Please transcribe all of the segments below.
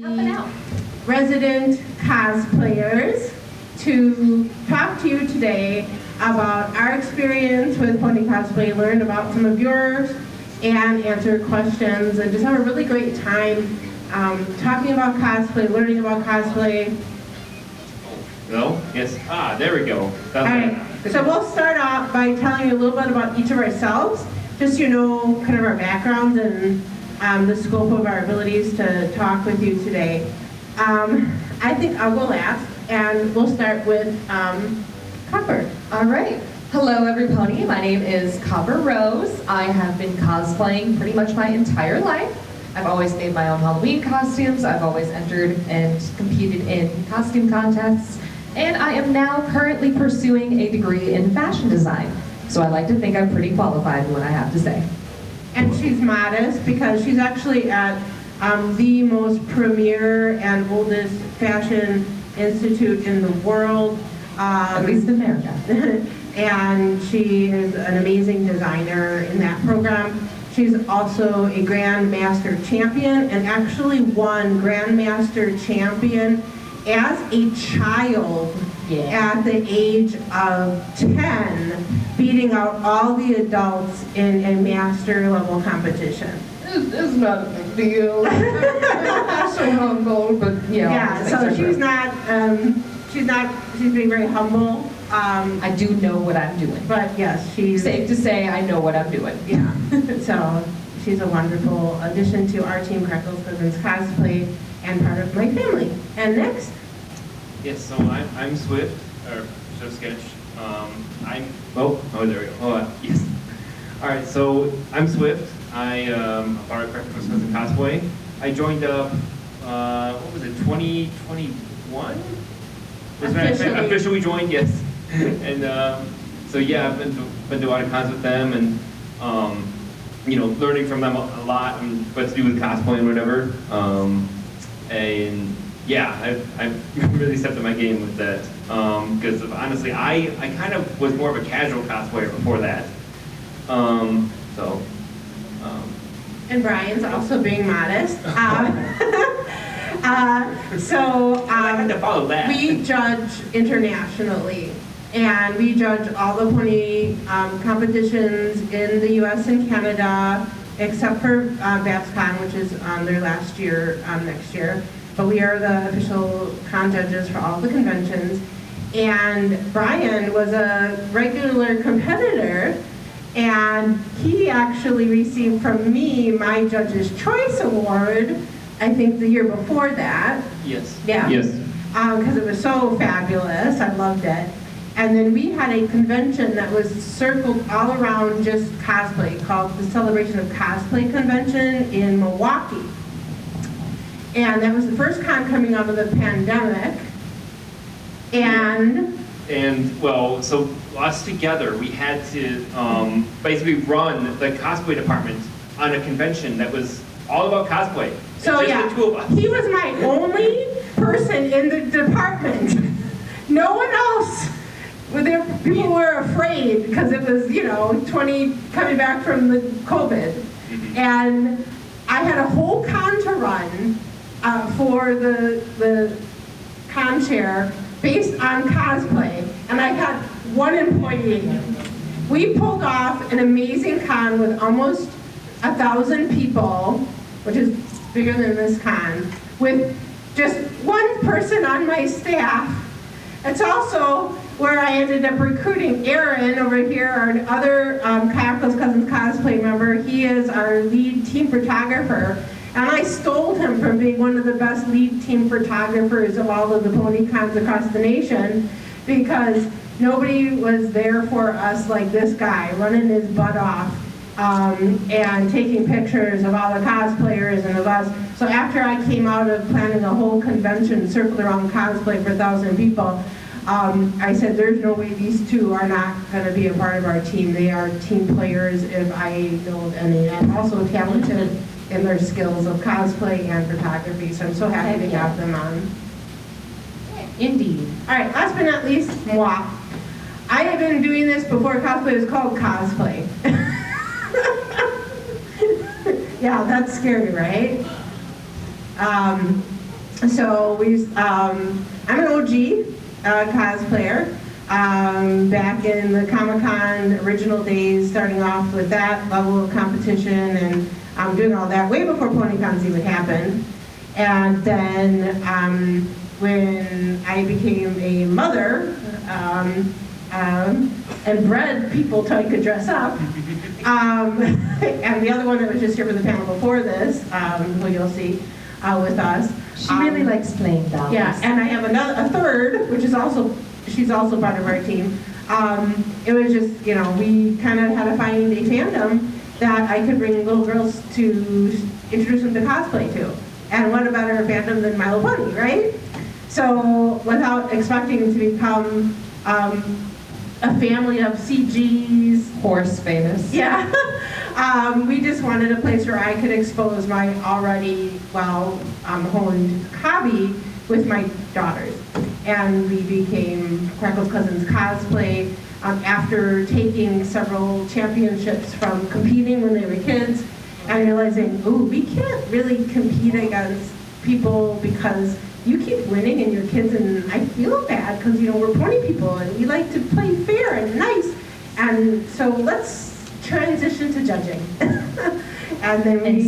Helping out. Resident cosplayers to talk to you today about our experience with Pony Cosplay, learn about some of yours, and answer questions, and just have a really great time talking about cosplay, learning about cosplay. No? Yes. Ah, there we go. That's Alright, so we'll start off by telling you a little bit about each of ourselves, just so you know kind of our backgrounds and the scope of our abilities to talk with you today. I think I'll go last, and we'll start with Copper. All right. Hello, everybody. My name is Copper Rose. I have been cosplaying pretty much my entire life. I've always made my own Halloween costumes. I've always entered and competed in costume contests. And I am now currently pursuing a degree in fashion design. So I like to think I'm pretty qualified in what I have to say. And she's modest because she's actually at the most premier and oldest fashion institute in the world. At least in America. And she is an amazing designer in that program. She's also a Grandmaster champion and actually won Grandmaster champion as a child at the age of 10, beating out all the adults in a master level competition. It's not a big deal. I'm so humble, but yeah. So she's being very humble. I do know what I'm doing. But yes, she's safe to say I know what I'm doing. Yeah. So she's a wonderful addition to our team, Crackles Cousins Cosplay, and part of my family. And next. Yes, so I'm Swift, or Swift Sketch. There we go. Yes. All right, so I'm Swift. I am part of Crackles Cousins Cosplay. I joined up, 2021? Officially joined, yes. And so yeah, I've been to a lot of cons with them, and learning from them a lot, and what to do with cosplay and whatever. And yeah, I've really stepped up my game with that. Because honestly, I kind of was more of a casual cosplayer before that. And Brian's also being modest. I had to follow that. We judge internationally, and we judge all the pony competitions in the U.S. and Canada, except for BabsCon, which is their last year next year. But we are the official con judges for all the conventions. And Brian was a regular competitor, and he actually received from me my Judge's Choice Award, I think the year before that. Yes. Yeah. Yes. Because it was so fabulous. I loved it. And then we had a convention that was circled all around just cosplay called the Celebration of Cosplay Convention in Milwaukee. And that was the first con coming out of the pandemic. And well, so us together, we had to basically run the cosplay department on a convention that was all about cosplay. So just yeah, the two of us. He was my only person in the department. No one else. People were afraid because it was, coming back from the COVID. Mm-hmm. And I had a whole con to run for the con chair based on cosplay, and I had one employee. We pulled off an amazing con with almost 1,000 people, which is bigger than this con, with just one person on my staff. It's also where I ended up recruiting Aaron over here, our other Crackles Cousins Cosplay member. He is our lead team photographer. And I stole him from being one of the best lead team photographers of all of the pony cons across the nation, because nobody was there for us like this guy, running his butt off and taking pictures of all the cosplayers and of us. So after I came out of planning a whole convention circled around cosplay for 1,000 people, I said, there's no way these two are not going to be a part of our team. They are team players, if I know of any, and also talented in their skills of cosplay and photography. So I'm so happy to have them on. Indeed. All right, last but not least, moi. I have been doing this before cosplay was called cosplay. Yeah, that's scary, right? So I'm an OG cosplayer. Back in the Comic-Con original days, starting off with that level of competition and doing all that way before PonyCons even happened. And then when I became a mother and bred people till I could dress up, and the other one that was just here for the panel before this, who you'll see with us. She really likes playing dolls. Yeah, and I have a third, which is she's also part of our team. It was just, we kind of had to find a fandom that I could bring little girls to introduce them to cosplay to. And what a better fandom than My Little Pony, right? So without expecting to become a family of CGs. Horse famous. Yeah. We just wanted a place where I could expose my already honed hobby with my daughters. And we became Crackle's Cousins Cosplay after taking several championships from competing when they were kids and realizing, ooh, we can't really compete against people because you keep winning and your kids, and I feel bad because, we're pony people and we like to play fair and nice. And so let's transition to judging.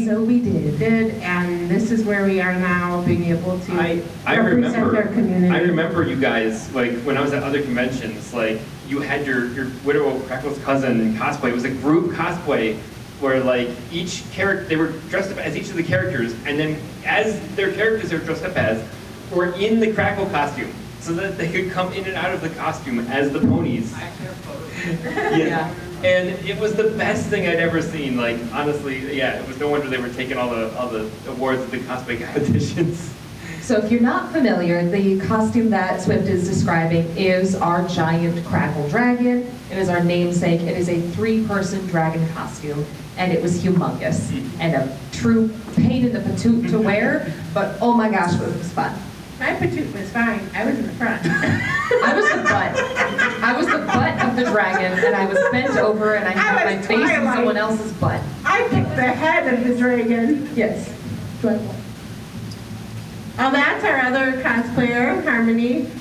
So we did, and this is where we are now, being able to represent our community. I remember you guys, like, when I was at other conventions, like, you had your Widow Crackle's Cousin cosplay. It was a group cosplay where, like, each character, they were dressed up as each of the characters, and then as their characters they were dressed up as, were in the Crackle costume, so that they could come in and out of the costume as the ponies. I actually have photos. Yeah. And it was the best thing I'd ever seen. Like, honestly, yeah, it was no wonder they were taking all the awards at the cosplay competitions. So if you're not familiar, the costume that Swift is describing is our giant Crackle dragon. It is our namesake. It is a 3-person dragon costume, and it was humongous and a true pain in the patoot to wear, but oh my gosh, it was fun. My patoot was fine. I was in the front. I was the butt. I was the butt of the dragon, and I was bent over, and I had my face in someone else's butt. I picked the head of the dragon. Yes. Oh, that's our other cosplayer, Harmony. Say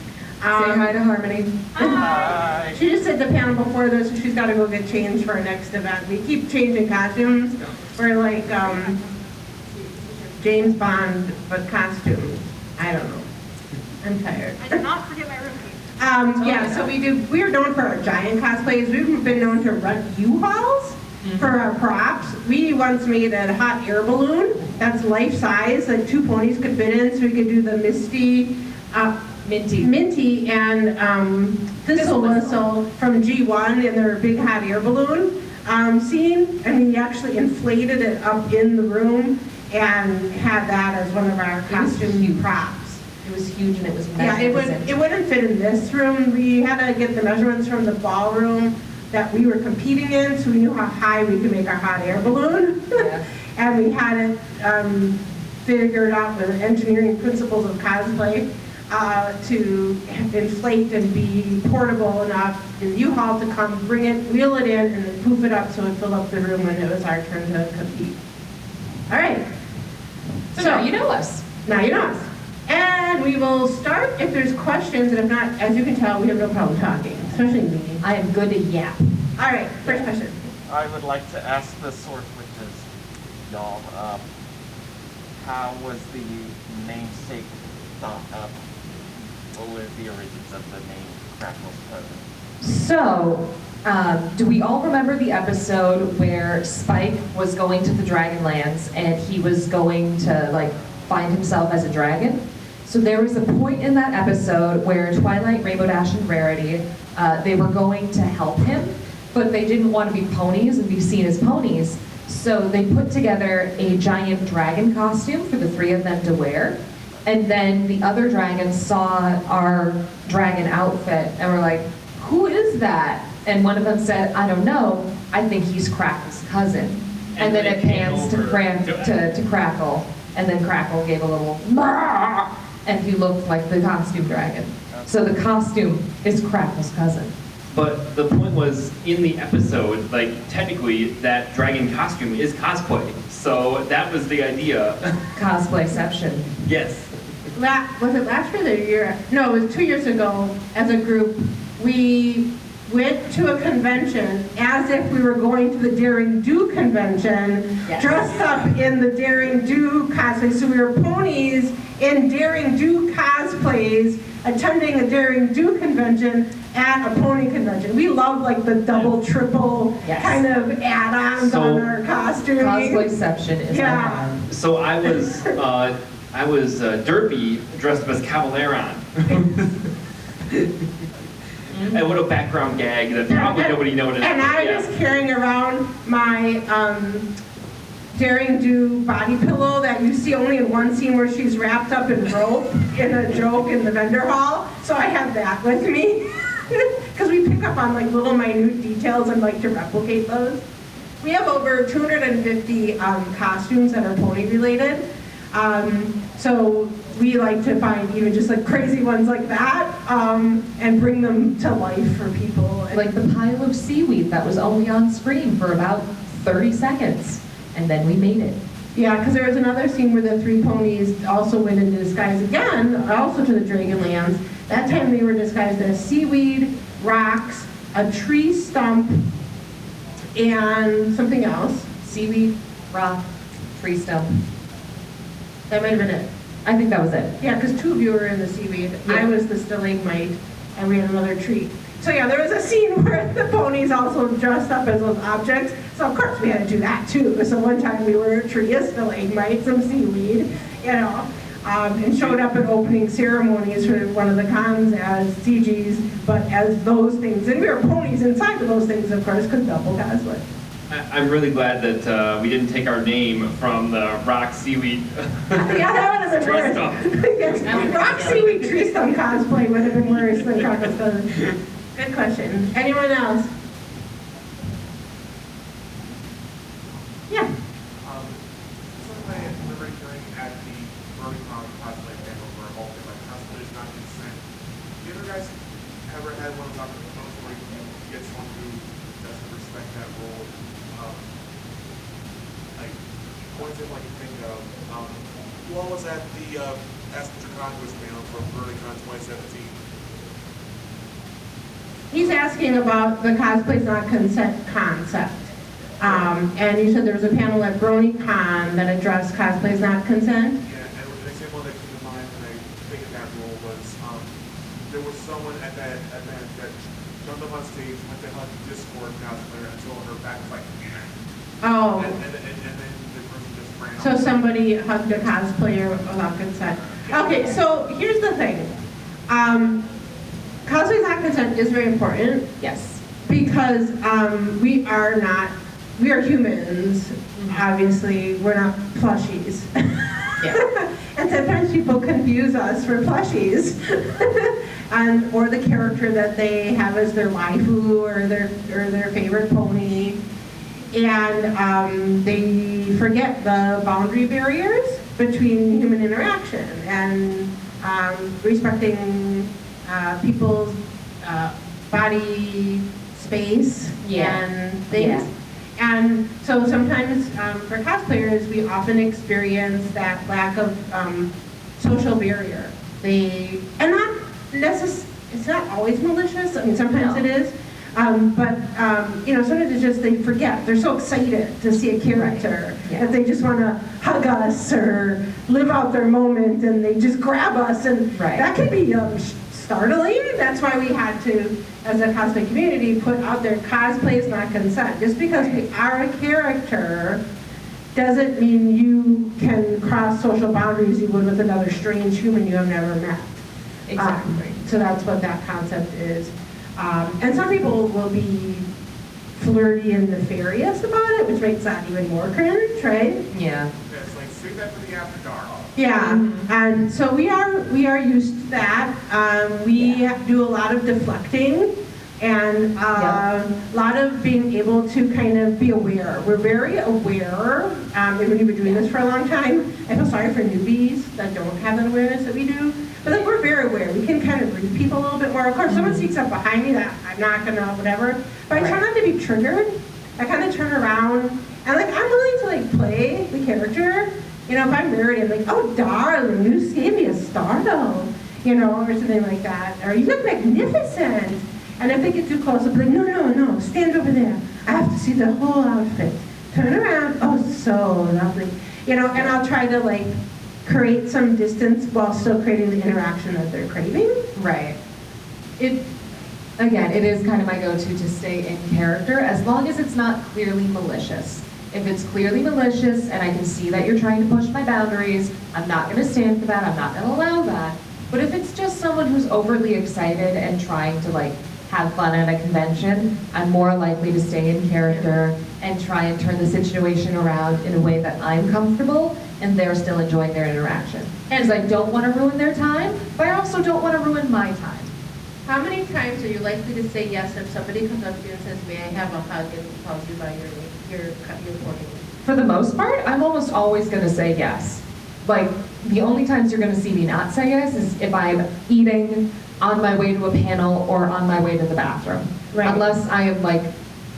hi to Harmony. Hi. She just did the panel before this, so she's got to go get changed for our next event. We keep changing costumes. We're like James Bond, but costumes. I don't know. I'm tired. I did not forget my room key. Yeah, so we're known for our giant cosplays. We've been known to rent U-Hauls for our props. We once made a hot air balloon that's life-size, like 2 ponies could fit in, so we could do the Minty and Thistle Whistle from G1 in their big hot air balloon scene. And we actually inflated it up in the room and had that as one of our costume props. It was huge and it was Yeah, magnificent. it wouldn't fit in this room. We had to get the measurements from the ballroom that we were competing in, so we knew how high we could make our hot air balloon. Yeah. And we had it figured out with engineering principles of cosplay to inflate and be portable enough in the U-Haul to come, bring it, wheel it in, and then poof it up so it filled up the room when it was our turn to compete. All right. So now you know us. Now you know us. And we will start if there's questions, and if not, as you can tell, we have no problem talking, especially me. I am good to yap. All right, first question. I would like to ask the Sword Witches, y'all, how was the namesake thought up? What were the origins of the name Crackle's Cousin? So, do we all remember the episode where Spike was going to the Dragonlands and he was going to like find himself as a dragon? So there was a point in that episode where Twilight, Rainbow Dash, and Rarity, they were going to help him, but they didn't want to be ponies and be seen as ponies. So they put together a giant dragon costume for the 3 of them to wear. And then the other dragons saw our dragon outfit and were like, who is that? And one of them said, I don't know, I think he's Crackle's cousin. And then it pans to Crackle, and then Crackle gave a little "Marr!" and he looked like the costume dragon. So the costume is Crackle's cousin. But the point was, in the episode, like, technically, that dragon costume is cosplay. So that was the idea. Cosplayception. Yes. was it last year or the year? No, it was 2 years ago, as a group, we went to a convention as if we were going to the Daring Do convention, Yes. dressed up in the Daring Do cosplay. So we were ponies in Daring Do cosplays, attending a Daring Do convention at a pony convention. We love like the double, triple Yes. kind of add-ons So- on our costumes. Cosplayception is Yeah. our vibe. So I was Derpy dressed up as Cavaleron. A little background gag that probably nobody noticed. And I Yeah. was carrying around my Daring Do body pillow that you see only in one scene where she's wrapped up in rope in a joke in the vendor hall. So I had that with me. Because we pick up on like little minute details and like to replicate those. We have over 250 costumes that are pony related. So we like to find even just like crazy ones like that and bring them to life for people. Like the pile of seaweed that was only on screen for about 30 seconds, and then we made it. Yeah, because there was another scene where the three ponies also went into disguise again, also to the Dragonlands. That time they were disguised as seaweed, rocks, a tree stump, and something else. Seaweed, rock, tree stump. That might have been it. I think that was it. Yeah, because two of you were in the seaweed. Yeah. I was the stalagmite, and we had another tree. So yeah, there was a scene where the ponies also dressed up as those objects. So of course we had to do that too. So one time we were a tree, a stalagmite, some seaweed, you know, and showed up at opening ceremonies for one of the cons as CGs, but as those things. And we were ponies inside of those things, of course, because double cosplay. I'm really glad that we didn't take our name from the rock seaweed. Yeah, that would have been Tree worse. stump. Yes, rock seaweed tree stump cosplay would have been worse than Crocus Cousin. Good question. Anyone else? Yeah. Something I remember hearing at the Pony Cosplay panel where all the like cosplayers not consent. Have you ever guys ever had one of those opportunities where you get someone who doesn't respect that role? Like one example I can think of. Who all was at the Ask the Congress panel from BronyCon 2017? He's asking about the cosplay's not consent concept. And you said there was a panel at BronyCon that addressed cosplay's not consent? Yeah, and an example that came to mind when I think of that role was there was someone at that event that jumped up on stage, went to hug the Discord cosplayer until her back was like, Oh, and then the person just ran so off. somebody hugged a cosplayer without consent. Okay, so here's the thing. Cosplay's not consent is very important Yes. because we are humans, obviously, we're not plushies. Yeah. And sometimes people confuse us for plushies. Or the character that they have as their waifu or their favorite pony. And they forget the boundary barriers between human interaction and respecting people's body space Yeah. and things. Yeah. And so sometimes for cosplayers, we often experience that lack of social barrier. And not it's not always malicious. I mean, sometimes No. it is. But sometimes it's just they forget. They're so excited to see a character Yeah. that they just want to hug us or live out their moment, and they just grab us, and Right. that can be startling. That's why we had to, as a cosplay community, put out there cosplay is not consent. Just because we are a character doesn't mean you can cross social boundaries you would with another strange human you have never met. Exactly. So that's what that concept is. And some people will be flirty and nefarious about it, which makes that even more cringe, right? Yeah. Yeah, it's like, save that for the after dark. Yeah, and so we are used to that. We do a lot of deflecting and a lot of being able to kind of be aware. We're very aware, when we've been doing this for a long time. I feel sorry for newbies that don't have that awareness that we do. But like we're very aware. We can kind of read people a little bit more. Of course, someone sneaks up behind me that I'm not gonna whatever. But I try not to be triggered. I kind of turn around and like I'm willing to like play the character You know, if I'm married, I'm like, oh, darling, you just gave me a startle, you know, or something like that. Or you look magnificent. And if they get too close, I'll be like, no, no, no, stand over there. I have to see the whole outfit. Turn around. Oh, so lovely. You know, and I'll try to like create some distance while still creating the interaction that they're craving. Right. Again, it is kind of my go-to to stay in character, as long as it's not clearly malicious. If it's clearly malicious and I can see that you're trying to push my boundaries, I'm not going to stand for that, I'm not going to allow that. But if it's just someone who's overly excited and trying to like have fun at a convention, I'm more likely to stay in character and try and turn the situation around in a way that I'm comfortable and they're still enjoying their interaction. Because I don't want to ruin their time, but I also don't want to ruin my time. How many times are you likely to say yes if somebody comes up to you and says, may I have a hug, and calls you by your pony? For the most part, I'm almost always going to say yes. Like, the only times you're going to see me not say yes is if I'm eating, on my way to a panel, or on my way to the bathroom. Right. Unless I am like,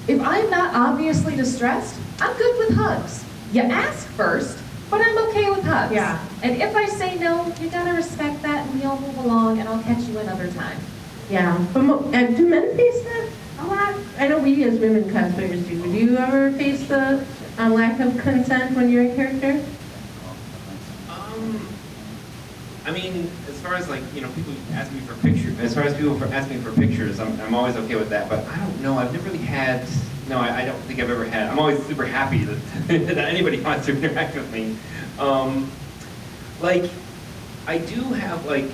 if I'm not obviously distressed, I'm good with hugs. You ask first, but I'm okay with hugs. Yeah. And if I say no, you gotta respect that and we all move along and I'll catch you another time. Yeah. But do men face that a lot? I know we as women cosplayers do. Do you ever face the lack of consent when you're in character? I mean, as far as like, you know, people ask me for pictures, as far as people ask me for pictures, I'm always okay with that, but I don't know, I've never really had, no, I don't think I've ever had, I'm always super happy that, that anybody wants to interact with me. Like, I do have like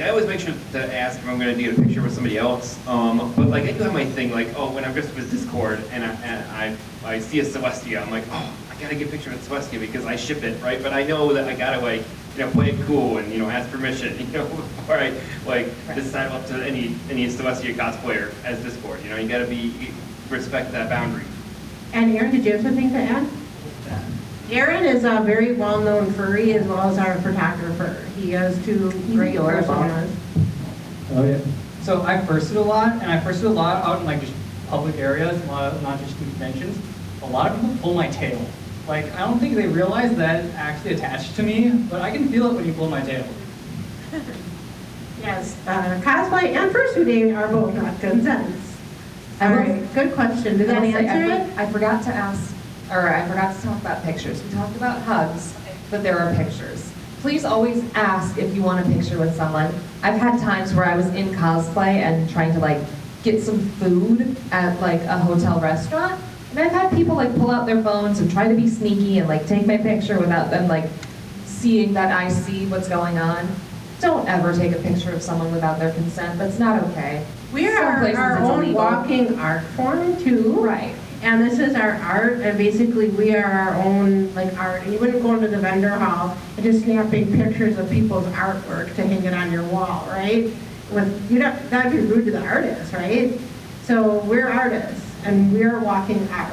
I always make sure to ask if I'm going to get a picture with somebody else, but like I do have my thing, like, oh, when I'm just with Discord and I see a Celestia, I'm like, oh, I gotta get a picture with Celestia because I ship it, right? But I know that I gotta like, you know, play it cool and, you know, ask permission, you know, before I like decide up to any Celestia cosplayer as Discord. You know, you gotta respect that boundary. And Aaron, did you have something to add? Aaron is a very well-known furry as well as our photographer. He has two great personas. Oh yeah. So I fursuit a lot, and I fursuit a lot out in like just public areas, not just conventions. A lot of people pull my tail. Like, I don't think they realize that it's actually attached to me, but I can feel it when you pull my tail. Yes, cosplay and fursuiting are both not consents. All right, good question. Did that answer it? I forgot to ask, or I forgot to talk about pictures. We talked about hugs, but there are pictures. Please always ask if you want a picture with someone. I've had times where I was in cosplay and trying to like get some food at like a hotel restaurant. And I've had people like pull out their phones and try to be sneaky and like take my picture without them like seeing that I see what's going on. Don't ever take a picture of someone without their consent. That's not okay. We Some are places our it's own illegal. walking art form too. Right. And this is our art, and basically we are our own like art. And you wouldn't go into the vendor hall and just snapping pictures of people's artwork to hang it on your wall, right? That'd be rude to the artist, right? So we're artists, and we're walking art.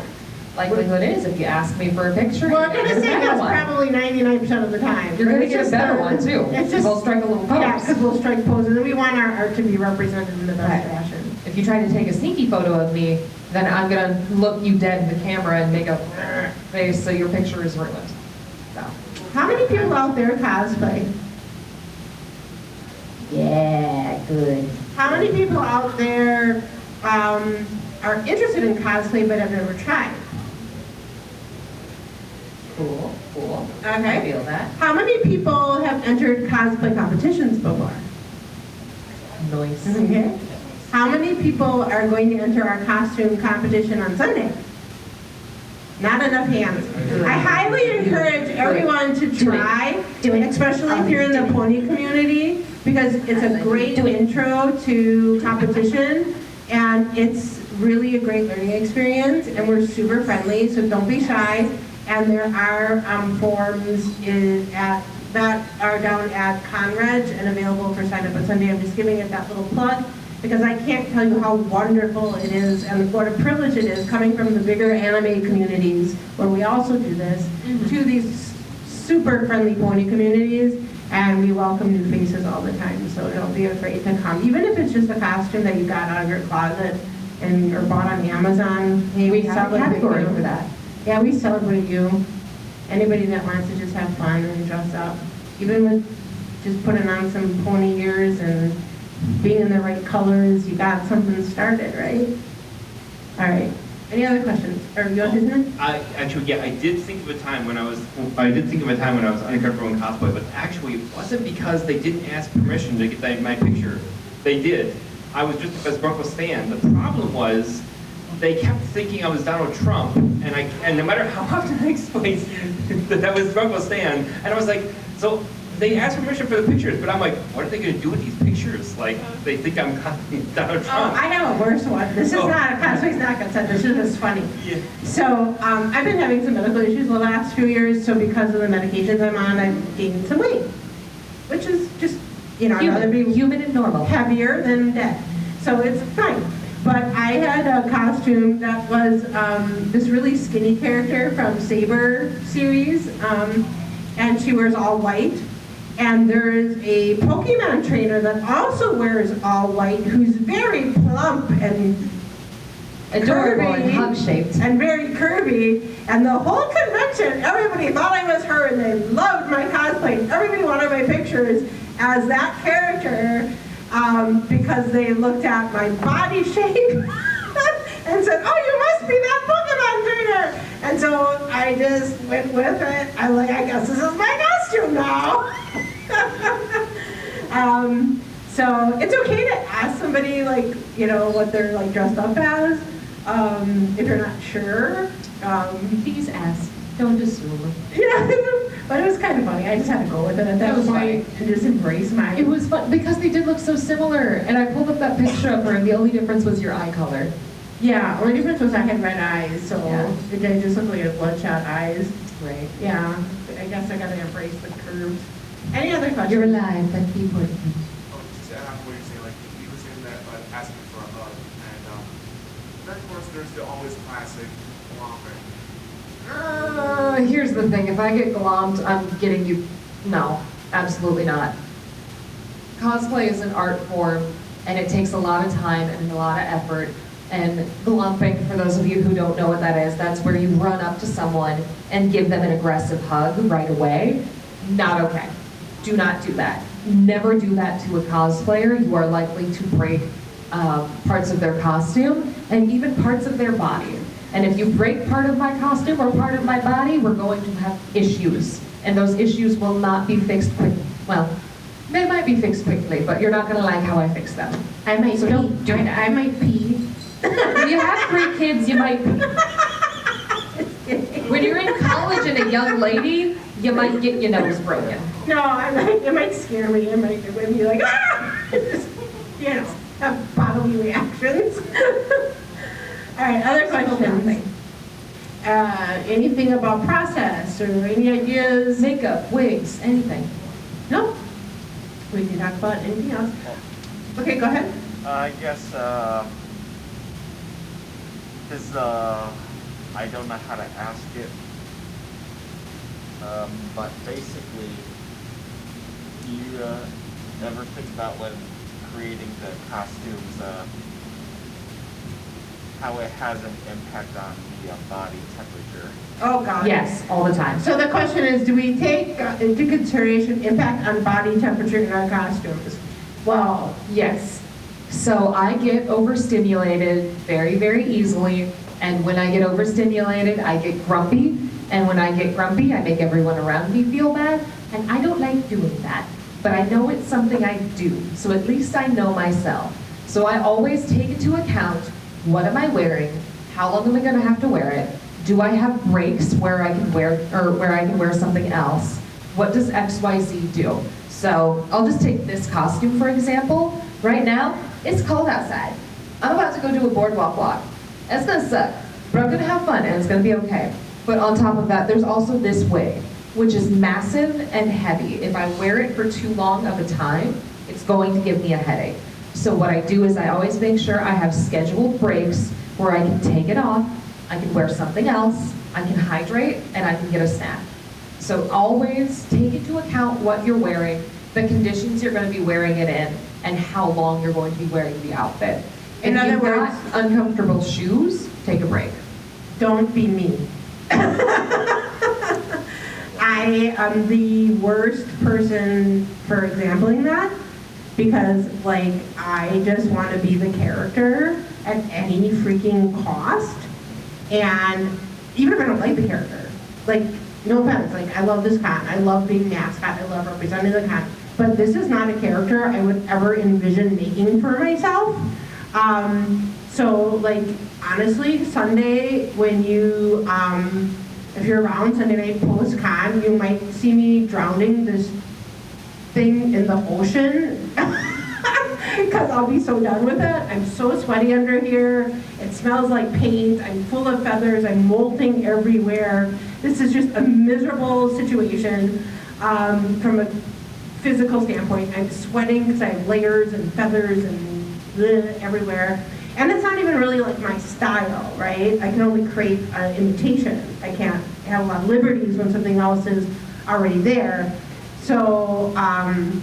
Likelihood is, if you ask me for a picture, Well, I'm you're gonna gonna say get a that's one. probably 99% of the time. You're gonna It's get a just better our- one too. It's just, We'll strike a little pose. yeah, because we'll strike poses, and we want our art to be represented in the best Right. fashion. If you try to take a sneaky photo of me, then I'm gonna look you dead in the camera and make a face so your picture is ruined. So. How many people out there cosplay? Yeah, good. How many people out there are interested in cosplay but have never tried? Cool, cool. I Okay. feel that. How many people have entered cosplay competitions before? Noise. Okay. How many people are going to enter our costume competition on Sunday? Not enough hands. I highly encourage everyone to try, especially if you're in the pony community, because it's a great intro to competition, and it's really a great learning experience, and we're super friendly, so don't be shy. And there are forms that are down at Conreg and available for sign up on Sunday. I'm just giving it that little plug, because I can't tell you how wonderful it is and what a privilege it is coming from the bigger anime communities where we also do this to these super friendly pony communities, and we welcome new faces all the time, so don't be afraid to come. Even if it's just a costume that you got out of your closet or bought on Amazon, hey, We have a celebrate category you. for that. Yeah, we celebrate you. Anybody that wants to just have fun and dress up, even with just putting on some pony ears and being in the right colors, you got something started, right? All right. Any other questions? Or you want to say something? I did think of a time when I was uncomfortable in cosplay, but actually it wasn't because they didn't ask permission to get my picture. They did. I was just as Uncle Stan. The problem was they kept thinking I was Donald Trump, and no matter how often I explained that was Uncle Stan, and I was like, so they asked permission for the pictures, but I'm like, what are they going to do with these pictures? Like, they think I'm Donald Trump. Oh, I have a worse one. This is not, cosplay's not good stuff. This is just funny. Yeah. So, I've been having some medical issues the last few years, so because of the medications I'm on, I've gained some weight. Which is just, I'd rather be Human and normal. heavier than dead. So it's fine. But I had a costume that was this really skinny character from Saber series, and she wears all white. And there is a Pokemon trainer that also wears all white, who's very plump and Adorable curvy, and hug-shaped. and very curvy. And the whole convention, everybody thought I was her, and they loved my cosplay. Everybody wanted my pictures as that character because they looked at my body shape and said, "Oh, you must be that Pokemon trainer." And so I just went with it. I'm like, I guess this is my costume now. So it's okay to ask somebody what they're dressed up as if you're not sure. Please ask. Don't assume. Yeah, but it was kind of funny. I just had to go with it at that was point and just embrace my. It was fun because they did look so similar, and I pulled up that picture of her, and the only difference was your eye color. Yeah, only difference was I had red eyes, so Yeah. it just looked like a bloodshot eyes. Right. Yeah, I guess I gotta embrace the curves. Any other questions? You're alive, but be important. Oh, just to add on what you're saying, like you were saying that asking for a hug, and then of course there's the always classic glomping. Here's the thing, if I get glommed, I'm getting you, no, absolutely not. Cosplay is an art form, and it takes a lot of time and a lot of effort. And glomping, for those of you who don't know what that is, that's where you run up to someone and give them an aggressive hug right away. Not okay. Do not do that. Never do that to a cosplayer. You are likely to break parts of their costume and even parts of their body. And if you break part of my costume or part of my body, we're going to have issues. And those issues will not be fixed quickly. Well, they might be fixed quickly, but you're not going to like how I fix them. I might So pee. don't do that. I might pee. If you have 3 kids, you might be. When you're in college and a young lady, you might get your nose broken. No, it might scare me. It might be like, ah! Just, have bodily reactions. All right, other questions? Anything about process or any ideas? Makeup, wigs, anything. No? We can talk about anything else. Okay, go ahead. I guess, I don't know how to ask it, but basically, do you ever think about when creating the costumes, how it has an impact on the body temperature? Oh, God. Yes, all the time. So the question is, do we take into consideration impact on body temperature in our costumes? Well, yes. So I get overstimulated very, very easily. And when I get overstimulated, I get grumpy. And when I get grumpy, I make everyone around me feel bad. And I don't like doing that. But I know it's something I do. So at least I know myself. So I always take into account, what am I wearing? How long am I going to have to wear it? Do I have breaks where I can wear something else? What does XYZ do? So I'll just take this costume for example. Right now, it's cold outside. I'm about to go do a boardwalk walk. It's gonna suck, but I'm gonna have fun and it's gonna be okay. But on top of that, there's also this wig, which is massive and heavy. If I wear it for too long of a time, it's going to give me a headache. So what I do is I always make sure I have scheduled breaks where I can take it off, I can wear something else, I can hydrate, and I can get a snack. So always take into account what you're wearing, the conditions you're going to be wearing it in, and how long you're going to be wearing the outfit. In If other you've got words- uncomfortable shoes, take a break. Don't be mean. I am the worst person for exampling that because, like, I just want to be the character at any freaking cost. And even if I don't like the character, like, no offense, like, I love this con, I love being mascot, I love representing the con, but this is not a character I would ever envision making for myself. So, like, honestly, Sunday, when you, if you're around Sunday night post-con, you might see me drowning this thing in the ocean because I'll be so done with it. I'm so sweaty under here. It smells like paint. I'm full of feathers. I'm molting everywhere. This is just a miserable situation from a physical standpoint. I'm sweating because I have layers and feathers and everywhere. And it's not even really like my style, right? I can only create an imitation. I can't have a lot of liberties when something else is already there. So I'm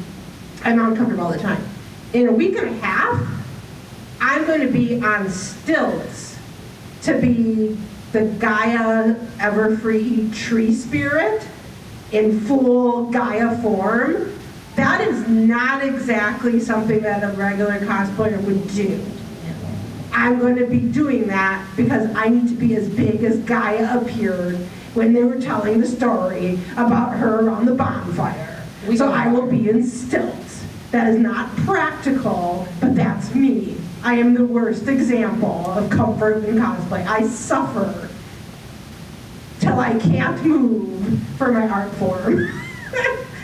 uncomfortable all the time. In a week and a half, I'm going to be on stilts to be the Gaia Everfree tree spirit in full Gaia form. That is not exactly something that a regular cosplayer would do. I'm going to be doing that because I need to be as big as Gaia appeared when they were telling the story about her on the bonfire. So I will be in stilts. That is not practical, but that's me. I am the worst example of comfort in cosplay. I suffer till I can't move for my art form.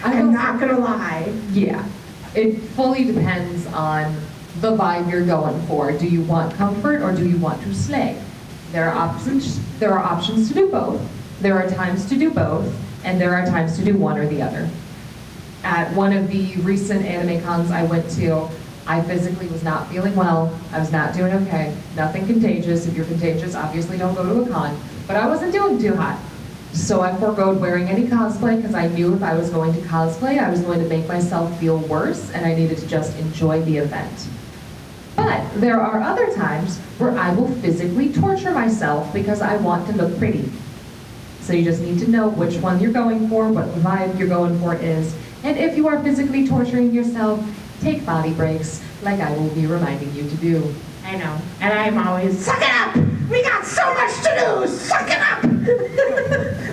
I'm not gonna lie. Yeah, it fully depends on the vibe you're going for. Do you want comfort or do you want to slay? There are options. There are options to do both. There are times to do both, and there are times to do one or the other. At one of the recent anime cons I went to, I physically was not feeling well. I was not doing okay. Nothing contagious. If you're contagious, obviously don't go to a con. But I wasn't doing too hot. So I forgoed wearing any cosplay because I knew if I was going to cosplay, I was going to make myself feel worse and I needed to just enjoy the event. But there are other times where I will physically torture myself because I want to look pretty. So you just need to know which one you're going for, what vibe you're going for is. And if you are physically torturing yourself, take body breaks, like I will be reminding you to do. I know. And I'm always, suck it up! We got so much to do! Suck it up!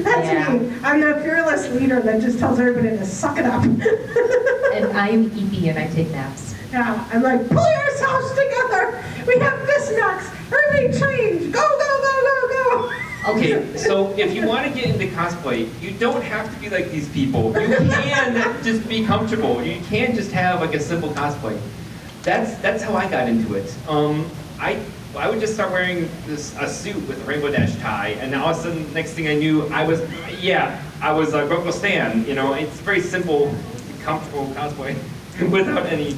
That's me. I'm the fearless leader that just tells everybody to suck it up. And I am eepy and I take naps. Yeah, I'm like, pull yourselves together! We have fist knocks! Everybody change! Go, go, go, go, go! Okay, so if you want to get into cosplay, you don't have to be like these people. You can just be comfortable. You can just have like a simple cosplay. That's how I got into it. I would just start wearing a suit with a rainbow dash tie, and all of a sudden, next thing I knew, I was Groko Stan. You know, it's very simple, comfortable cosplay without any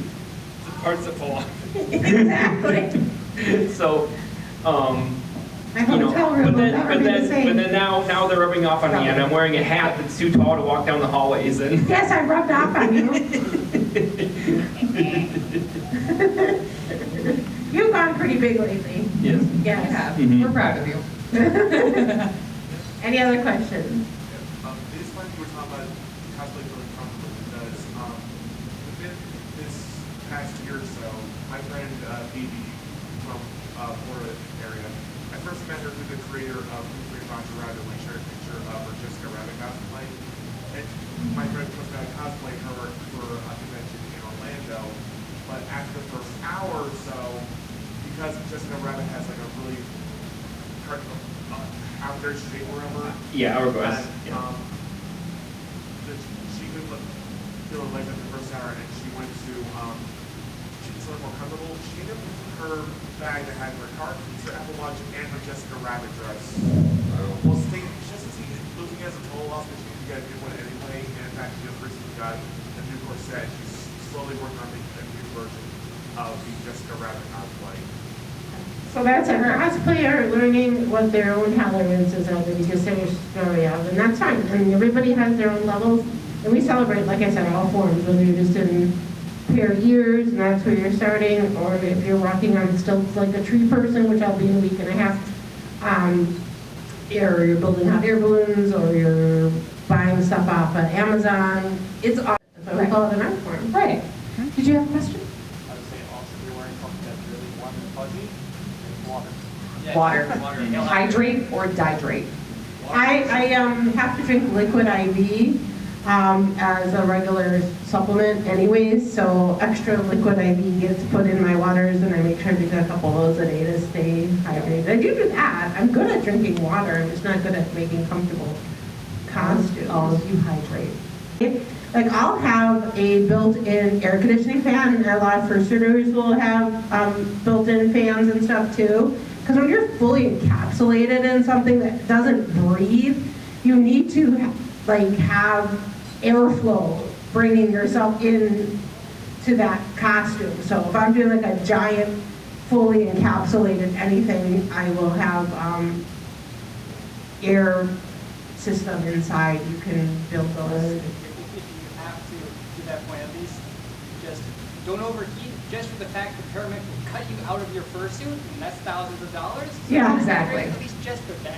parts that fall off. Exactly. So. My hotel room will never be the same. But then now they're rubbing off on me, and I'm wearing a hat that's too tall to walk down the hallways. And yes, I rubbed off on you. You've gone pretty big lately. Yes. Yes. Yeah, Mhm. we're proud of you. Any other questions? It is funny you were talking about cosplay feeling comfortable because within this past year or so, my friend Phoebe from Florida area, I first met her through the creator of Free Roger Rabbit when I shared a picture of her Jessica Rabbit cosplay. And my friend was going to cosplay her for a convention in Orlando, but after the first hour or so, because Jessica Rabbit has like a really out there shape or whatever. Yeah, hourglass. And, she could feel her legs after the first hour, and she went to she's sort of more comfortable. She ended up using her bag that had her car keys, her Apple Watch, and her Jessica Rabbit dress. Well, she doesn't see it looking as a total loss, but she needs to get a new one anyway. And in fact, she just recently got a new corset. She's slowly working on making a new version of the Jessica Rabbit cosplay. So that's a cosplayer learning what their own tolerances are that you just say your story of, and that's fine. I mean, everybody has their own levels, and we celebrate, like I said, all forms, whether you're just in pair years, and that's where you're starting, or if you're walking on stilts like a tree person, which I'll be in a week and a half, or you're building hot air balloons, or you're buying stuff off of Amazon. It's awesome. So we call it an art form. Right. Did you have a question? I would say also if you're wearing something that's really warm and fuzzy, drink water. Water. Hydrate or dihydrate? I have to drink liquid IV as a regular supplement anyways, so extra liquid IV gets put in my waters, and I make sure to drink a couple of those a day to stay hydrated. I do that. I'm good at drinking water. I'm just not good at making comfortable costumes. Oh, you hydrate. Like I'll have a built-in air conditioning fan, and a lot of fursuiters will have built-in fans and stuff too. Because when you're fully encapsulated in something that doesn't breathe, you need to have airflow bringing yourself in to that costume. So if I'm doing like a giant, fully encapsulated anything, I will have air system inside. You can build those. If you have to do that point, at least just don't overheat. Just for the fact that paramedic will cut you out of your fursuit, and that's thousands of dollars. So Yeah, exactly. At least just for that.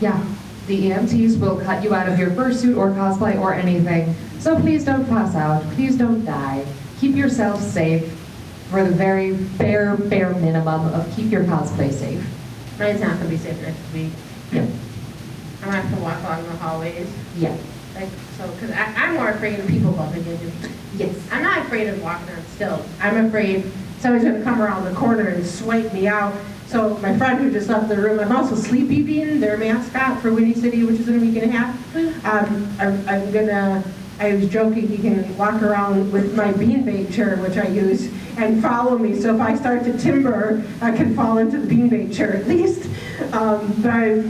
Yeah. The EMTs will cut you out of your fursuit or cosplay or anything. So please don't pass out. Please don't die. Keep yourself safe for the very bare minimum of keep your cosplay safe. Mine's not gonna be safe next week. Yeah. I'm gonna have to walk along the hallways. Yeah. Because I'm more afraid of people bumping into me. Yes. I'm not afraid of walking on stilts. I'm afraid somebody's gonna come around the corner and swipe me out. So my friend who just left the room, I'm also Sleepy Bean, their mascot for Windy City, which is in a week and a half. I was joking, he can walk around with my beanbag chair, which I use, and follow me. So if I start to timber, I can fall into the beanbag chair at least. But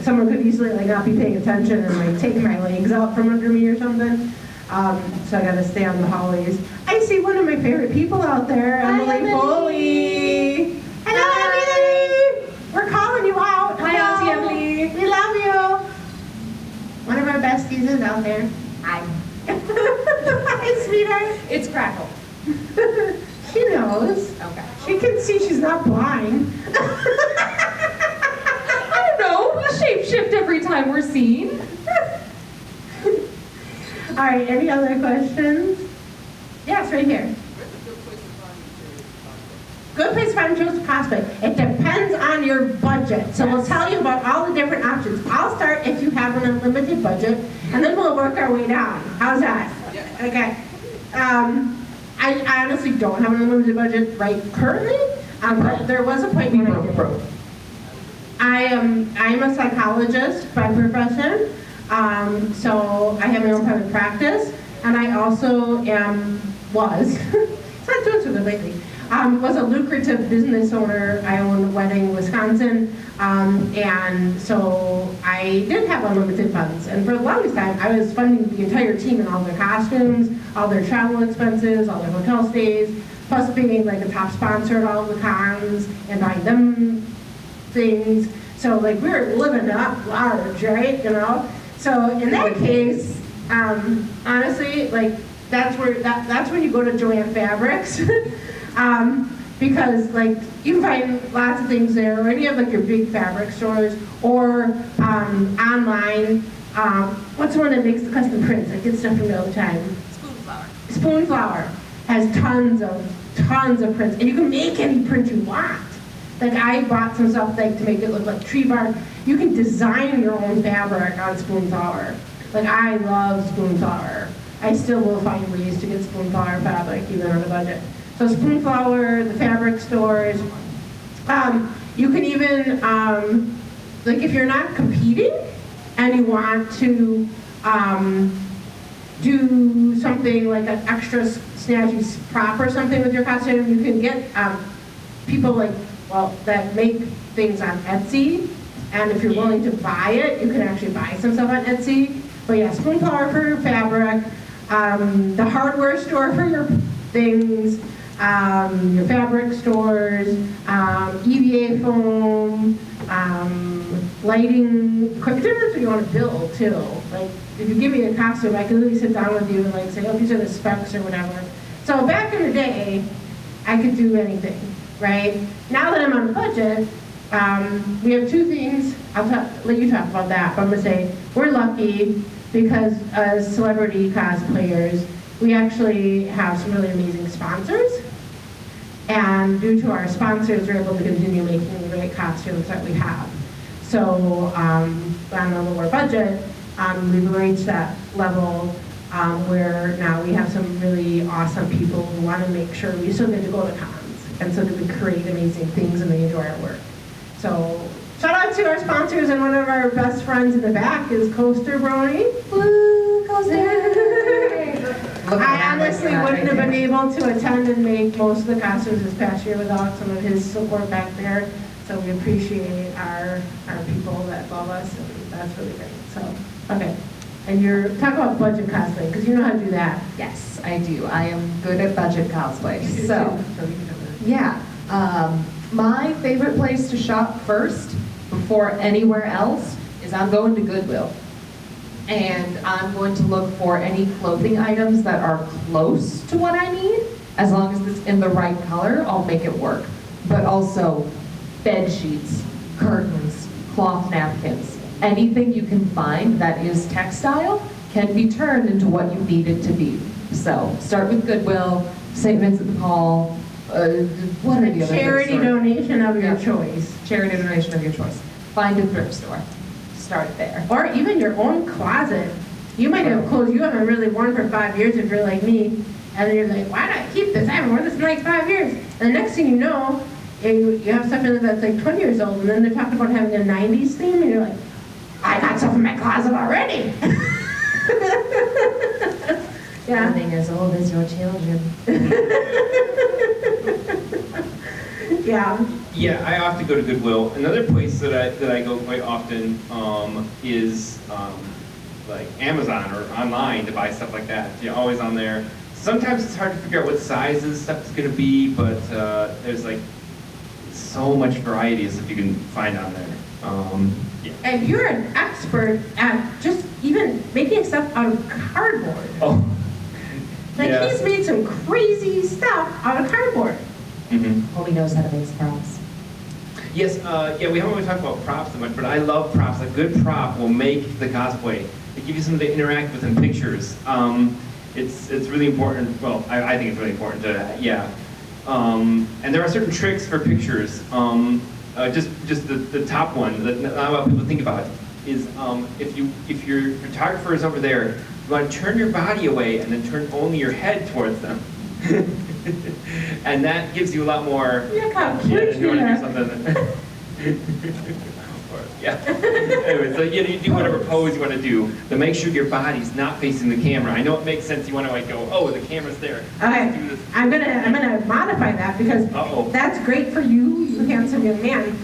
someone could easily not be paying attention and take my legs out from under me or something. So I gotta stay on the hallways. I see one of my favorite people out there, Emily Foley. Hello, Emily. We're calling you out. Hi, Auntie Emily. We love you. One of our besties is out there. Hi. Hi, sweetheart. It's Crackle. She knows. Okay. She can see she's not blind. I don't know. We shapeshift every time we're seen. All right, any other questions? Yes, right here. Good place to find Joseph cosplay. It depends on your budget. So we'll tell you about all the different options. I'll start if you have an unlimited budget, and then we'll work our way down. How's that? Okay. I honestly don't have an unlimited budget right currently, but there was a point when I did. I'm a psychologist by profession, so I have my own private practice, and I also was, it's not doing so good lately, was a lucrative business owner. I own a wedding in Wisconsin, and so I did have unlimited funds. And for the longest time, I was funding the entire team and all their costumes, all their travel expenses, all their hotel stays, plus being a top sponsor at all the cons and buying them things. So we were living up large, right? So in that case, honestly, that's when you go to Joanne Fabrics. Because you can find lots of things there, or any of your big fabric stores, or online. What's the one that makes the custom prints? I get stuff from it all the time. Spoonflower. Spoonflower has tons of prints, and you can make any print you want. I bought some stuff to make it look like tree bark. You can design your own fabric on Spoonflower. I love Spoonflower. I still will find ways to get Spoonflower fabric even on a budget. So Spoonflower, the fabric stores. You can even, if you're not competing and you want to do something like an extra snazzy prop or something with your costume, you can get people that make things on Etsy. And if you're willing to buy it, you can actually buy some stuff on Etsy. But yeah, Spoonflower for your fabric, the hardware store for your things, your fabric stores, EVA foam, lighting equipment, different you want to build too. If you give me a costume, I can literally sit down with you and say, oh, these are the specs or whatever. So back in the day, I could do anything, right? Now that I'm on a budget, we have two things let you talk about that, but I'm gonna say, we're lucky because as celebrity cosplayers, we actually have some really amazing sponsors. And due to our sponsors, we're able to continue making the great costumes that we have. So on a lower budget, we've reached that level where now we have some really awesome people who want to make sure we still get to go to cons, and so that we create amazing things and they enjoy our work. So shout out to our sponsors, and one of our best friends in the back is Coaster Brony. Woo, Coaster! I honestly wouldn't have been able to attend and make most of the costumes this past year without some of his support back there. So we appreciate our people that love us, and that's really great. So, okay. And you're talking about budget cosplay, because you know how to do that. Yes, I do. I am good at budget cosplay. So, yeah. My favorite place to shop first, before anywhere else, is I'm going to Goodwill. And I'm going to look for any clothing items that are close to what I need. As long as it's in the right color, I'll make it work. But also, bed sheets, curtains, cloth napkins, anything you can find that is textile can be turned into what you need it to be. So start with Goodwill, St. Vincent de Paul, what are the other charity donation of your choice. Charity donation of your choice. Find a thrift store. Start there. Or even your own closet. You might have clothes you haven't really worn for 5 years if you're like me. And then you're like, why did I keep this? I haven't worn this in like 5 years. And the next thing you know, you have stuff in it that's like 20 years old, and then they're talking about having a 90s theme, and you're like, I got stuff in my closet already. Yeah. Nothing as old as your children. Yeah. Yeah, I often go to Goodwill. Another place that I go quite often is like Amazon or online to buy stuff like that. You're always on there. Sometimes it's hard to figure out what sizes stuff is going to be, but there's like so much variety of stuff you can find on there. Yeah. And you're an expert at just even making stuff out of cardboard. Oh. Like Yeah. he's made some crazy stuff out of cardboard. Mm-hmm. Homie knows how to make props. Yes, yeah, we haven't really talked about props so much, but I love props. A good prop will make the cosplay. They give you something to interact with in pictures. It's really important. Well, I think it's really important to, yeah. And there are certain tricks for pictures. Just the top one that not a lot of people think about is if your photographer is over there, you want to turn your body away and then turn only your head towards them. And that gives you a lot more. Look how Yeah, cute if you want to you do something. Yeah. Anyway, so you do whatever pose you want to do, but make sure your body's not facing the camera. I know it makes sense. You want to like go, oh, the camera's there. Okay, Do this. I'm gonna modify that because Uh-oh. that's great for you, you handsome young man.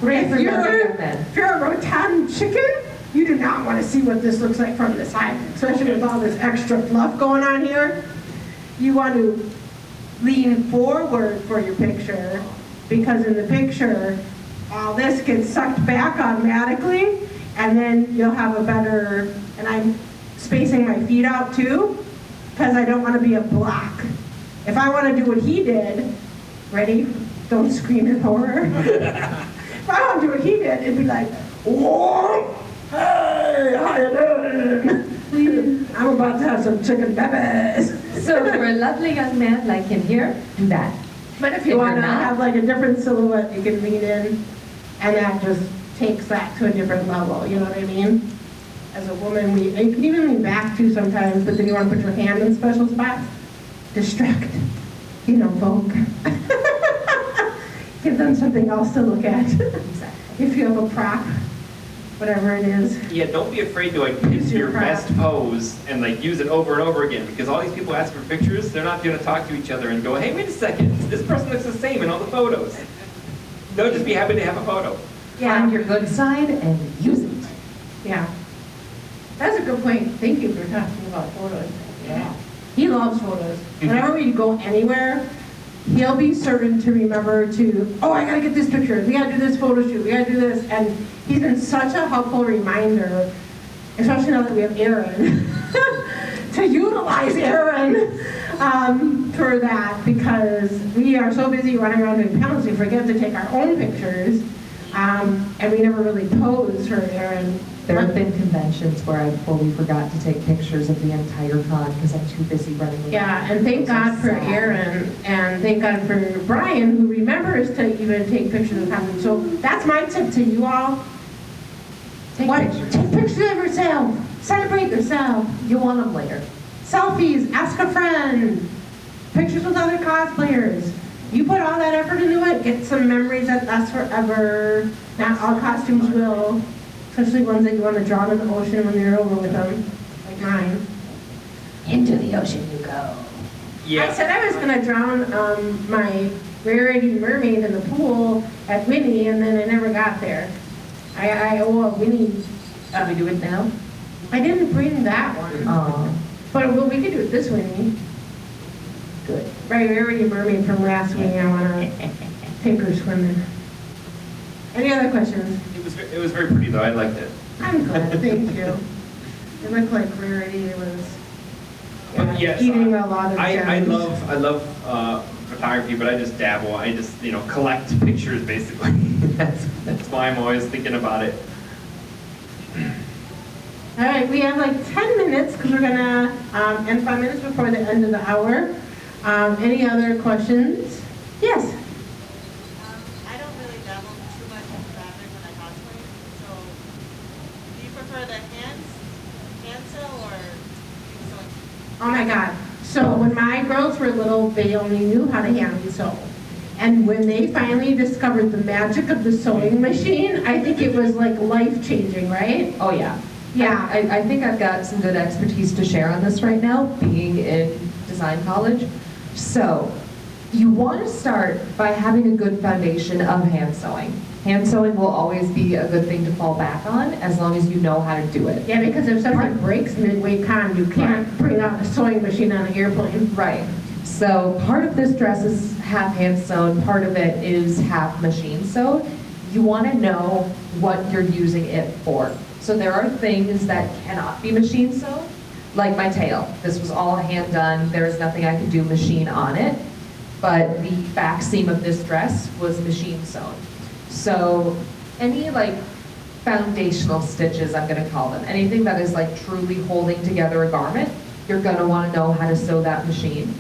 Great for young If men. you're a rotund chicken, you do not want to see what this looks like from the side, especially with all this extra fluff going on here. You want to lean forward for your picture, because in the picture, all this gets sucked back automatically, and then you'll have a better, and I'm spacing my feet out too, because I don't want to be a block. If I want to do what he did, ready? Don't scream in horror. If I want to do what he did, it'd be like, whoa, hey, how you doing? I'm about to have some chicken peppers. So for a lovely young man like him here, do that. But if you want to have like a different silhouette, you can lean in, and that just takes that to a different level, you know what I mean? As a woman, you can even lean back too sometimes, but then you want to put your hand in special spots. Distract, Vogue. Give them something else to look at. If you have a prop, whatever it is. Yeah, don't be afraid to like pick your best pose and like use it over and over again, because all these people ask for pictures, they're not going to talk to each other and go, hey, wait a second, this person looks the same in all the photos. They'll just be happy to have a photo. Yeah. Find your good side and use it. Yeah. That's a good point. Thank you for talking about photos. Yeah. He loves photos. Whenever we go anywhere, he'll be certain to remember to, oh, I gotta get this picture. We gotta do this photo shoot. We gotta do this. And he's been such a helpful reminder, especially now that we have Aaron, to utilize Aaron for that, because we are so busy running around doing panels, we forget to take our own pictures. And we never really posed for Erin. There have been conventions where I fully forgot to take pictures of the entire con because I'm too busy running around. Yeah, and thank God for Erin, and thank God for Brian, who remembers to even take pictures of costumes. So that's my tip to you all. Take pictures. Take pictures of yourself. Celebrate yourself. You want them later. Selfies, ask a friend. Pictures with other cosplayers. You put all that effort into it, get some memories that last forever. Not all costumes will, especially ones that you want to drown in the ocean when you're over with them, like mine. Into the ocean you go. Yeah. I said I was going to drown my Rarity mermaid in the pool at Winnie, and then I never got there. I owe a Winnie. Should we do it now? I didn't bring that one. But well, we could do it this Winnie. Good. Right, Rarity mermaid from last Winnie. I want to take her swimming. Any other questions? It was very pretty though. I liked it. I'm glad, thank you. It looked like Rarity was But yes, eating a lot of I gems. love photography, but I just dabble. I just collect pictures basically. that's why I'm always thinking about it. All right, we have like 10 minutes because we're gonna end 5 minutes before the end of the hour. Any other questions? Yes. I don't really dabble too much in fabric when I cosplay, so do you prefer the hand sew or sewing? Oh my God. So when my girls were little, they only knew how to hand sew. And when they finally discovered the magic of the sewing machine, I think it was like life-changing, right? Oh, yeah. Yeah. I think I've got some good expertise to share on this right now, being in design college. So, you want to start by having a good foundation of hand sewing. Hand sewing will always be a good thing to fall back on as long as you know how to do it. Yeah, because if something breaks midway con, you can't bring out a sewing machine on an airplane. Right. So part of this dress is half hand sewn, part of it is half machine sewed. You want to know what you're using it for. So there are things that cannot be machine sewn, like my tail. This was all hand done. There is nothing I could do machine on it. But the back seam of this dress was machine sewn. So any like foundational stitches, I'm going to call them, anything that is like truly holding together a garment, you're going to want to know how to sew that machine.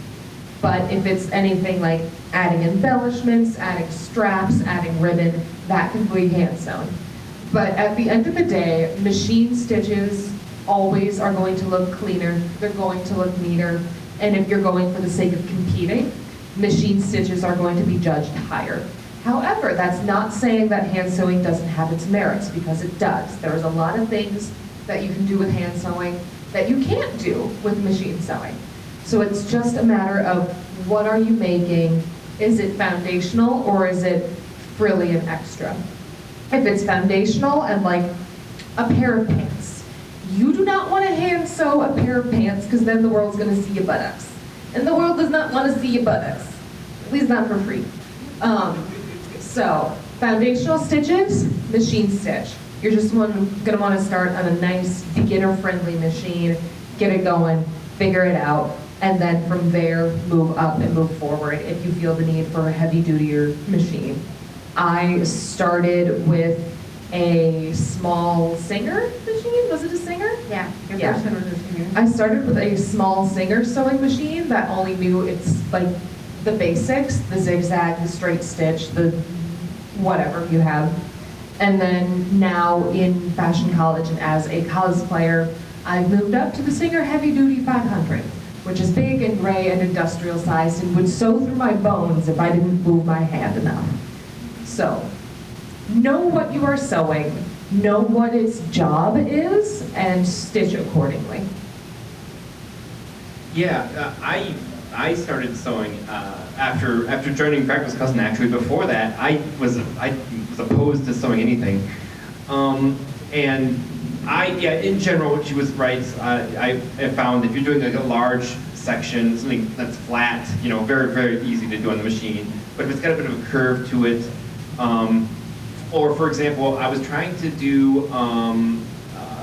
But if it's anything like adding embellishments, adding straps, adding ribbon, that can be hand sewn. But at the end of the day, machine stitches always are going to look cleaner, they're going to look neater, and if you're going for the sake of competing, machine stitches are going to be judged higher. However, that's not saying that hand sewing doesn't have its merits, because it does. There's a lot of things that you can do with hand sewing that you can't do with machine sewing. So it's just a matter of what are you making? Is it foundational or is it frilly and extra? If it's foundational and like a pair of pants, you do not want to hand sew a pair of pants because then the world's going to see your buttocks. And the world does not want to see your buttocks, at least not for free. So foundational stitches, machine stitch. You're just going to want to start on a nice beginner-friendly machine, get it going, figure it out, and then from there move up and move forward if you feel the need for a heavy-duty machine. I started with a small Singer machine. Was it a Singer? Yeah, your Yeah. first one was a Singer. I started with a small Singer sewing machine that only knew its like the basics, the zigzag, the straight stitch, the whatever you have. And then now in fashion college and as a cosplayer, I've moved up to the Singer Heavy Duty 500, which is big and gray and industrial sized and would sew through my bones if I didn't move my hand enough. So, know what you are sewing, know what its job is, and stitch accordingly. Yeah, I started sewing after joining Practice Cousin. Actually, before that, I was opposed to sewing anything, and in general, she was right. I found if you're doing like a large section, something that's flat, very very easy to do on the machine. But if it's got a bit of a curve to it, or for example, I was trying to do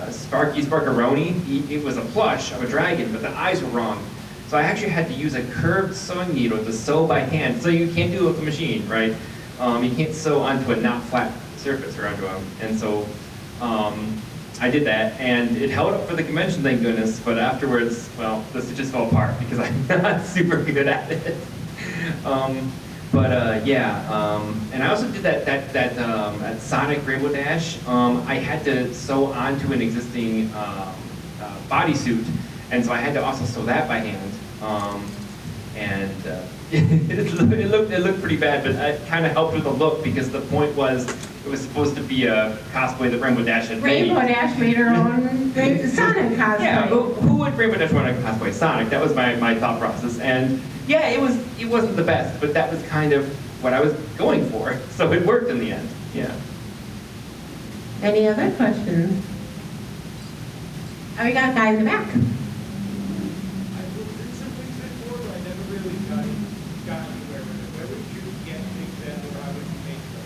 Sparky Sparkaroni. It was a plush of a dragon, but the eyes were wrong. So I actually had to use a curved sewing needle to sew by hand. So you can't do it with a machine, right? You can't sew onto a not flat surface or onto them. And so I did that, and it held up for the convention, thank goodness, but afterwards, well, this just fell apart because I'm not super good at it. And I also did that at Sonic Rainbow Dash. I had to sew onto an existing bodysuit, and so I had to also sew that by hand. It looked pretty bad, but it kind of helped with the look because the point was it was supposed to be a cosplay that Rainbow Dash had made. Rainbow Dash made her own Sonic cosplay. Yeah, who would Rainbow Dash want to cosplay? Sonic. That was my thought process, and yeah, it wasn't the best, but that was kind of what I was going for, so it worked in the end. Yeah. Any other questions? Oh, we got a guy in the back. I looked at some things before, but I never really got anywhere with it. Where would you get things in, or how would you make them?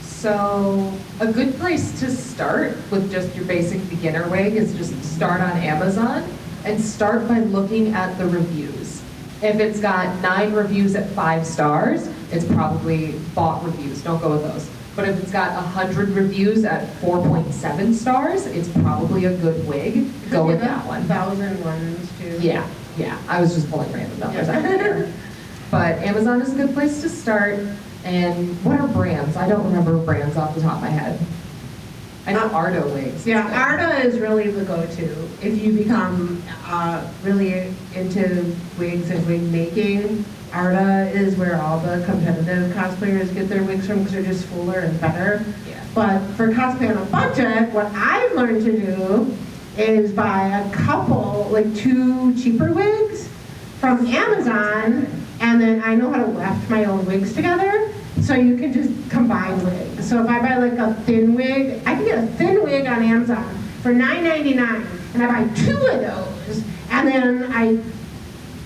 So a good place to start with just your basic beginner wig is just start on Amazon and start by looking at the reviews. If it's got 9 reviews at 5 stars, it's probably bought reviews. Don't go with those. But if it's got 100 reviews at 4.7 stars, it's probably a good wig. Go with that one. 1,000 ones too. Yeah. I was just pulling random numbers out there. But Amazon is a good place to start. And what are brands? I don't remember brands off the top of my head. I know Arda wigs. Yeah, Arda is really the go-to. If you become really into wigs and wig making, Arda is where all the competitive cosplayers get their wigs from because they're just fuller and better. Yeah. But for cosplay on a budget, what I've learned to do is buy a couple, like 2 cheaper wigs from Amazon, and then I know how to weft my own wigs together, so you can just combine wigs. So if I buy like a thin wig, I can get a thin wig on Amazon for $9.99, and I buy 2 of those, and then I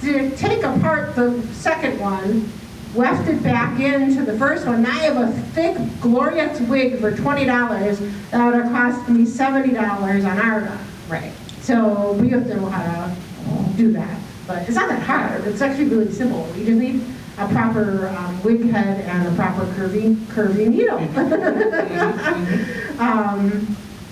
take apart the second one, weft it back into the first one. Now I have a thick, glorious wig for $20 that would have cost me $70 on Arda. Right. So we have to know how to do that. But it's not that hard. It's actually really simple. You just need a proper wig head and a proper curvy needle.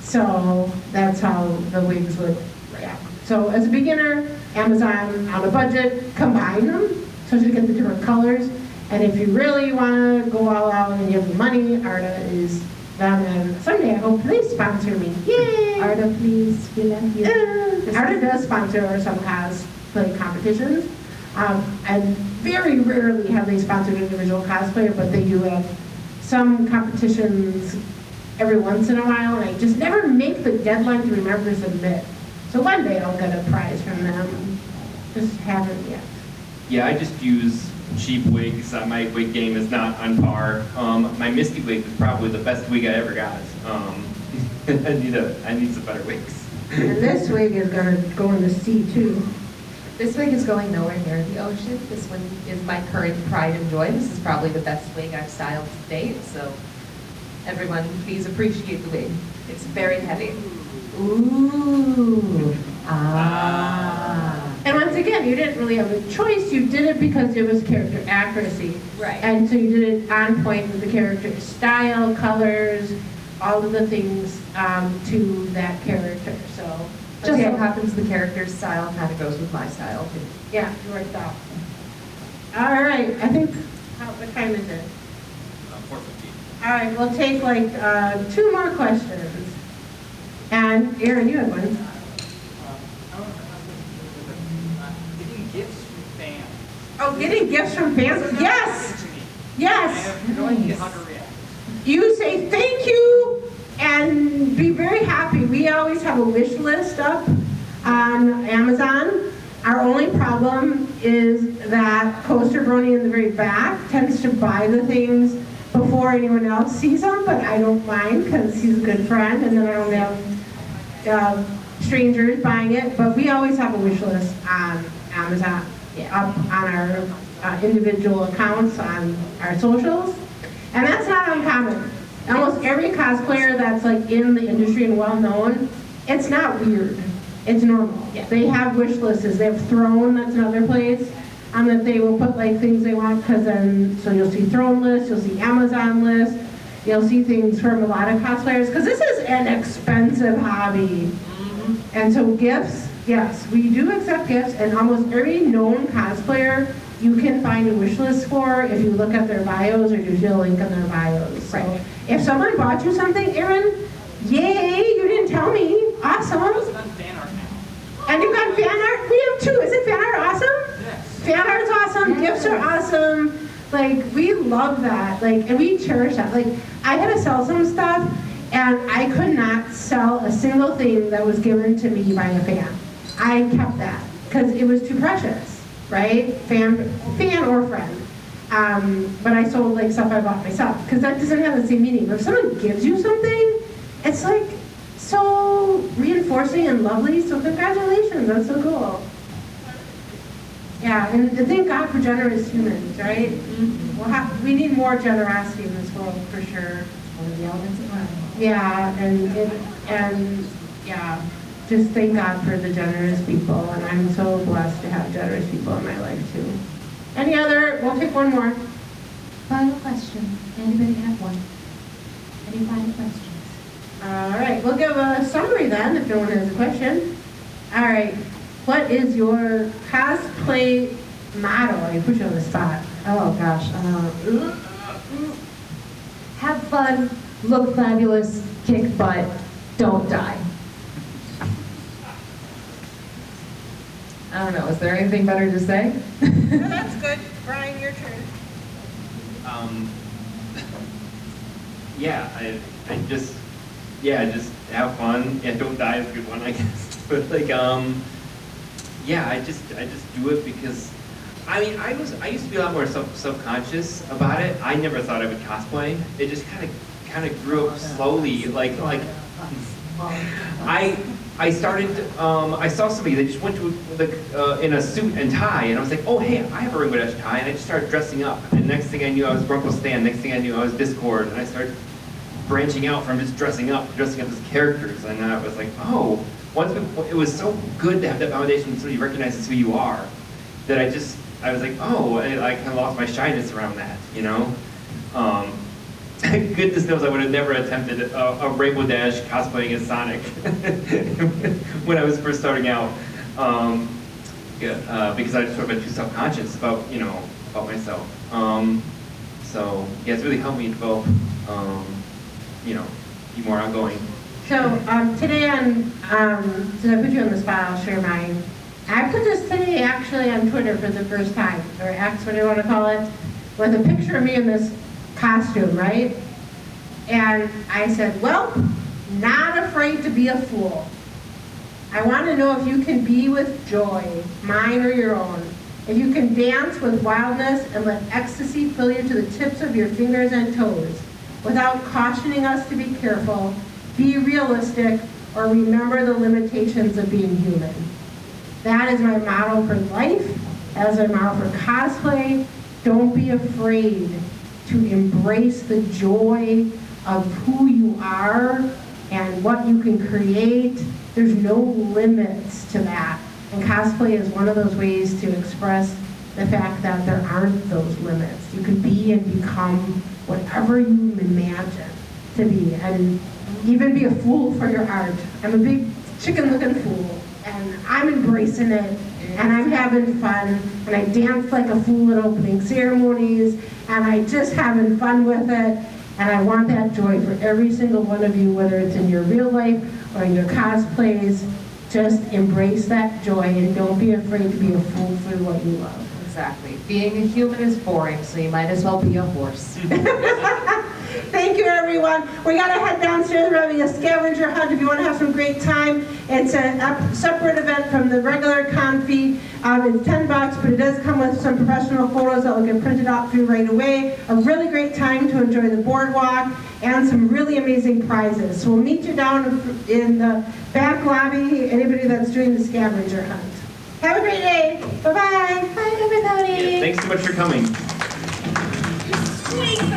So that's how the wigs would react. So as a beginner, Amazon on a budget, combine them so you get the different colors. And if you really want to go all out and you have the money, Arda is them. And someday I hope they sponsor me. Yay! Arda, please, we love you. Arda does sponsor some cosplay competitions. And very rarely have they sponsored an individual cosplayer, but they do have some competitions every once in a while, and I just never make the deadline to remember to submit. So one day I'll get a prize from them. Just haven't yet. Yeah, I just use cheap wigs. My wig game is not on par. My Misty wig is probably the best wig I ever got. I need some better wigs. And this wig is going to go in the sea too. This wig is going nowhere near the ocean. This one is my current pride and joy. This is probably the best wig I've styled to date, so everyone, please appreciate the wig. It's very heavy. Ooh. And once again, you didn't really have a choice. You did it because it was character accuracy. Right. And so you did it on point with the character style, colors, all of the things to that character. So Just so happens the character's style kind of goes with my style too. yeah, it worked out. All right, I think, what time is it? 4:15. All right, we'll take like 2 more questions. And Aaron, you have one. Getting gifts from fans. Oh, getting gifts from fans? Yes! To me. I Yes! have no idea how to react. You say thank you and be very happy. We always have a wish list up on Amazon. Our only problem is that Coaster Brony in the very back tends to buy the things before anyone else sees them, but I don't mind because he's a good friend, and then I don't have strangers buying it. But we always have a wish list on Amazon, up on our individual accounts on our socials, and that's not uncommon. Almost every cosplayer that's like in the industry and well known, it's not weird. It's normal. Yeah. They have wish lists. They have Throne, that's another place, that they will put like things they want, because then, so you'll see Throne list, you'll see Amazon list, You'll see things from a lot of cosplayers, because this is an expensive hobby. And so gifts, yes, we do accept gifts, and almost every known cosplayer you can find a wish list for if you look at their bios or you see a link in their bios. So Right. if someone bought you something, Erin, yay, you didn't tell me. Awesome. It's done fan art now. And you've got fan art. We have two. Isn't fan art awesome? Yes. Fan art's awesome. Yes. Gifts are awesome. Like, we love that. Like, and we cherish that. Like, I had to sell some stuff, and I could not sell a single thing that was given to me by a fan. I kept that because it was too precious, right? Fan or friend. But I sold like stuff I bought myself because that doesn't have the same meaning. But if someone gives you something, it's like so reinforcing and lovely. So congratulations, that's so cool. Yeah, and thank God for generous humans, right? We need more generosity in this world for sure. One of the elements of life. Yeah, and yeah, just thank God for the generous people, and I'm so blessed to have generous people in my life too. Any other? We'll take one more. Final question. Anybody have one? Any final questions? All right, we'll give a summary then if no one has a question. All right, what is your cosplay motto? I put you on the spot. Oh gosh. Have fun, look fabulous, kick butt, don't die. I don't know, is there anything better to say? No, that's good. Brian, your turn. Yeah, I just have fun. Yeah, don't die is a good one, I guess. But like, yeah, I just do it because, I mean, I used to be a lot more subconscious about it. I never thought I would cosplay. It just kind of grew up slowly. Like I started. I saw somebody that just went to in a suit and tie, and I was like, oh hey, I have a rainbow dash tie, and I just started dressing up. And next thing I knew, I was Grunkle Stan. Next thing I knew, I was Discord, and I started branching out from just dressing up as characters. And I was like, oh, it was so good to have that foundation so you recognize it's who you are, that I was like, oh, I kind of lost my shyness around that, you know. Goodness knows I would have never attempted a Rainbow Dash cosplaying as Sonic when I was first starting out, because I just sort of been too self-conscious about myself. So yeah, it's really helped me develop, be more outgoing. So today since I put you on the spot, I'll share mine. I put this today actually on Twitter for the first time, or X, whatever you want to call it, with a picture of me in this costume, right? And I said, well, not afraid to be a fool. I want to know if you can be with joy, mine or your own. If you can dance with wildness and let ecstasy fill you to the tips of your fingers and toes, without cautioning us to be careful, be realistic, or remember the limitations of being human. That is my motto for life. That is my motto for cosplay. Don't be afraid to embrace the joy of who you are and what you can create. There's no limits to that. And cosplay is one of those ways to express the fact that there aren't those limits. You can be and become whatever you imagine to be, and even be a fool for your art. I'm a big chicken-looking fool, and I'm embracing it, and I'm having fun, and I dance like a fool at opening ceremonies, and I just having fun with it, and I want that joy for every single one of you, whether it's in your real life or in your cosplays. Just embrace that joy, and don't be afraid to be a fool for what you love. Exactly. Being a human is boring, so you might as well be a horse. Thank you, everyone. We got to head downstairs. We're having a scavenger hunt if you want to have some great time. It's a separate event from the regular con fee. It's $10, but it does come with some professional photos that will get printed out for you right away. A really great time to enjoy the boardwalk and some really amazing prizes. So we'll meet you down in the back lobby, anybody that's doing the scavenger hunt. Have a great day. Bye-bye. Bye, everybody. Yeah, thanks so much for coming. Sweet.